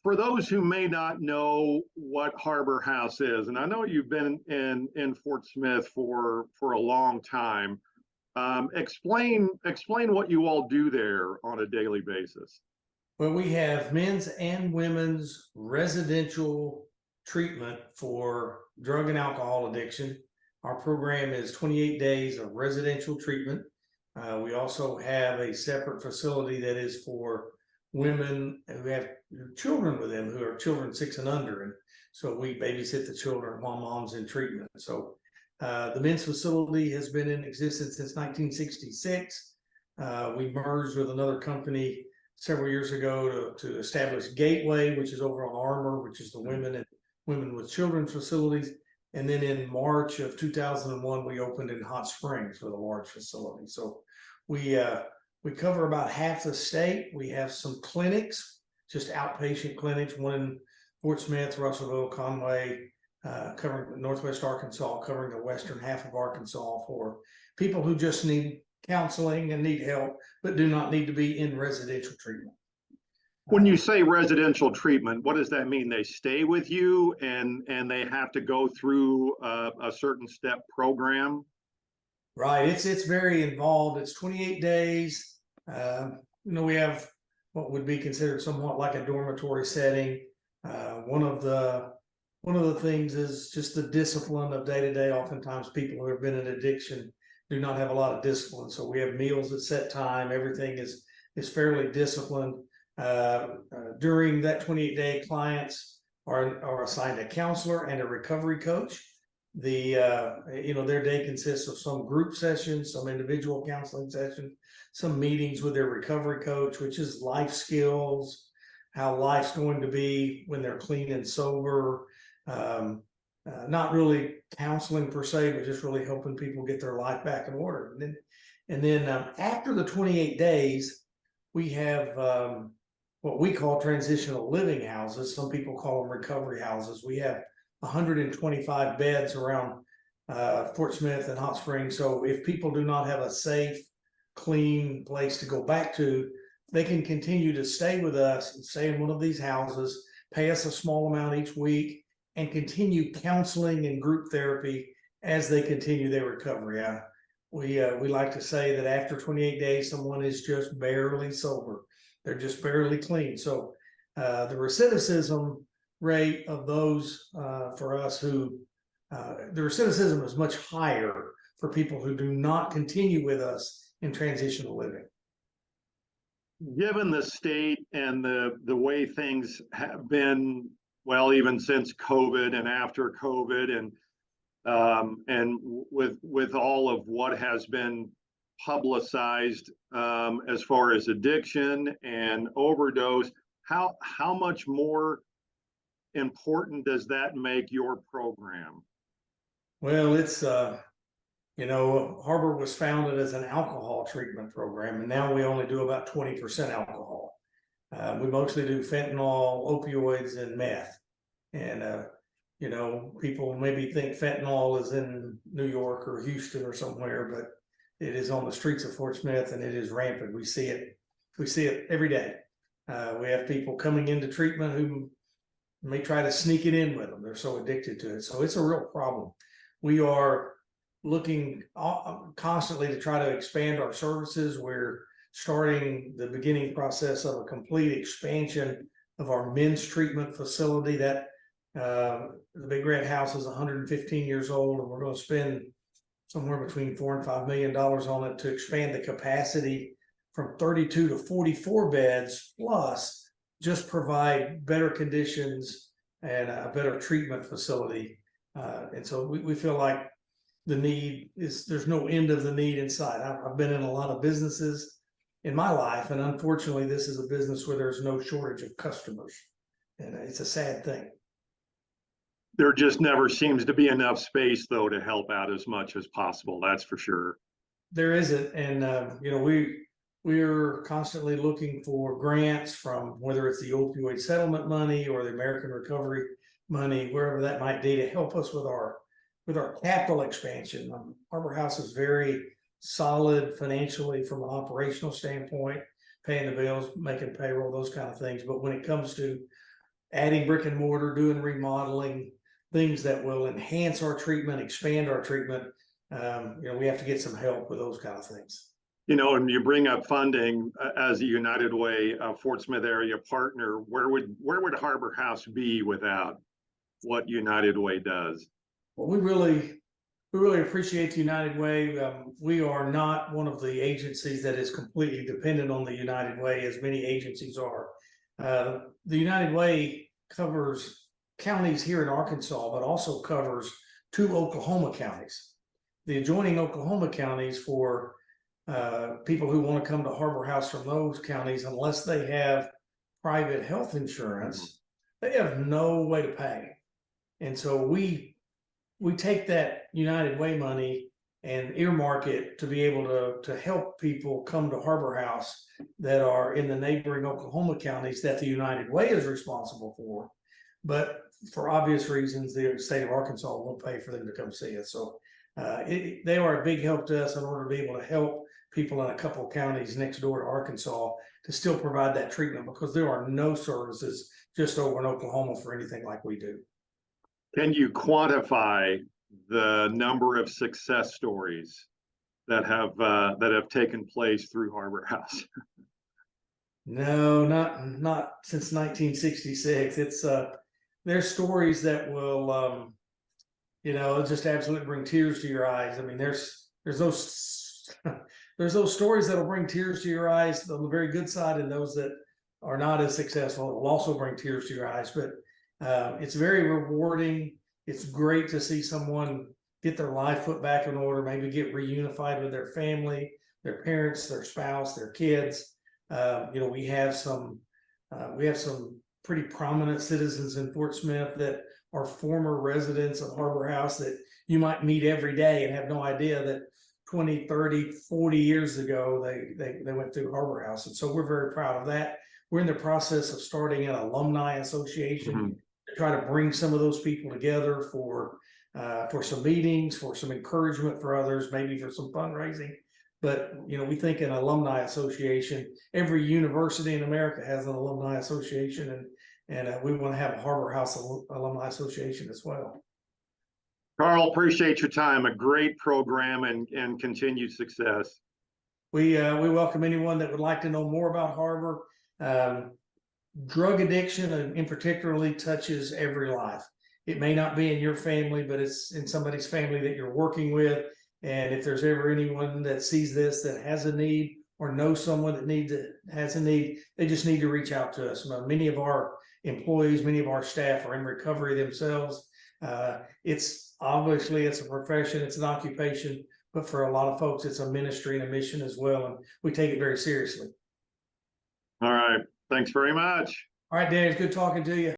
For those who may not know what Harbor House is, and I know you've been in Fort Smith for a long time, explain what you all do there on a daily basis. Well, we have men's and women's residential treatment for drug and alcohol addiction. Our program is 28 days of residential treatment. We also have a separate facility that is for women who have children with them, who are children 6 and under. And so we babysit the children while mom's in treatment. So the men's facility has been in existence since 1966. We merged with another company several years ago to establish Gateway, which is over on Armour, which is the women with children facilities. And then in March of 2001, we opened in Hot Springs with a large facility. So we cover about half the state. We have some clinics, just outpatient clinics, one in Fort Smith, Russellville, Conway, covering Northwest Arkansas, covering the western half of Arkansas for people who just need counseling and need help, but do not need to be in residential treatment. When you say residential treatment, what does that mean? They stay with you and they have to go through a certain step program? Right, it's very involved. It's 28 days. We have what would be considered somewhat like a dormitory setting. One of the things is just the discipline of day to day. Oftentimes people who have been in addiction do not have a lot of discipline. So we have meals at set time. Everything is fairly disciplined. During that 28-day, clients are assigned a counselor and a recovery coach. Their day consists of some group sessions, some individual counseling sessions, some meetings with their recovery coach, which is life skills, how life's going to be when they're clean and sober. Not really counseling per se, but just really helping people get their life back in order. And then after the 28 days, we have what we call transitional living houses. Some people call them recovery houses. We have 125 beds around Fort Smith and Hot Springs. So if people do not have a safe, clean place to go back to, they can continue to stay with us and stay in one of these houses, pay us a small amount each week, and continue counseling and group therapy as they continue their recovery. We like to say that after 28 days, someone is just barely sober. They're just barely clean. So the recidivism rate of those for us the recidivism is much higher for people who do not continue with us in transitional living. Given the state and the way things have been, well, even since COVID and after COVID, and with all of what has been publicized as far as addiction and overdose, how much more important does that make your program? Well, it's Harbor was founded as an alcohol treatment program, and now we only do about 20% alcohol. We mostly do fentanyl, opioids, and meth. And people maybe think fentanyl is in New York or Houston or somewhere, but it is on the streets of Fort Smith, and it is rampant. We see it every day. We have people coming into treatment who may try to sneak it in with them. They're so addicted to it. So it's a real problem. We are looking constantly to try to expand our services. We're starting the beginning process of a complete expansion of our men's treatment facility. That the Big Red House is 115 years old, and we're going to spend somewhere between $4 and $5 million on it to expand the capacity from 32 to 44 beds, plus just provide better conditions and a better treatment facility. And so we feel like the need is, there's no end of the need inside. I've been in a lot of businesses in my life, and unfortunately this is a business where there's no shortage of customers, and it's a sad thing. There just never seems to be enough space, though, to help out as much as possible. That's for sure. There isn't, and we're constantly looking for grants from, whether it's the opioid settlement money or the American Recovery money, wherever that might be, to help us with our capital expansion. Harbor House is very solid financially from an operational standpoint, paying the bills, making payroll, those kind of things. But when it comes to adding brick and mortar, doing remodeling, things that will enhance our treatment, expand our treatment. We have to get some help with those kind of things. And you bring up funding as a United Way Fort Smith area partner. Where would Harbor House be without what United Way does? Well, we really appreciate the United Way. We are not one of the agencies that is completely dependent on the United Way, as many agencies are. The United Way covers counties here in Arkansas, but also covers 2 Oklahoma counties. The adjoining Oklahoma counties, for people who want to come to Harbor House from those counties, unless they have private health insurance, they have no way to pay. And so we take that United Way money and earmark it to be able to help people come to Harbor House that are in the neighboring Oklahoma counties that the United Way is responsible for. But for obvious reasons, the state of Arkansas won't pay for them to come see us. So they are a big help to us in order to be able to help people in a couple of counties next door to Arkansas to still provide that treatment, because there are no services just over in Oklahoma for anything like we do. Can you quantify the number of success stories that have taken place through Harbor House? No, not since 1966. It's there's stories that will just absolutely bring tears to your eyes. I mean, there's those there's those stories that'll bring tears to your eyes on the very good side, and those that are not as successful will also bring tears to your eyes. But it's very rewarding. It's great to see someone get their life put back in order, maybe get reunified with their family, their parents, their spouse, their kids. We have some pretty prominent citizens in Fort Smith that are former residents of Harbor House that you might meet every day and have no idea that 20, 30, 40 years ago, they went through Harbor House. And so we're very proud of that. We're in the process of starting an alumni association to try to bring some of those people together for some meetings, for some encouragement for others, maybe for some fundraising. But, we think an alumni association, every university in America has an alumni association, and we want to have a Harbor House alumni association as well. Carl, appreciate your time. A great program and continued success. We welcome anyone that would like to know more about Harbor. Drug addiction in particularly touches every life. It may not be in your family, but it's in somebody's family that you're working with. And if there's ever anyone that sees this that has a need, or knows someone that has a need, they just need to reach out to us. Many of our employees, many of our staff are in recovery themselves. It's a profession, it's an occupation, but for a lot of folks, it's a ministry and a mission as well. And we take it very seriously. All right. Thanks very much. All right, Dan, it's good talking to you.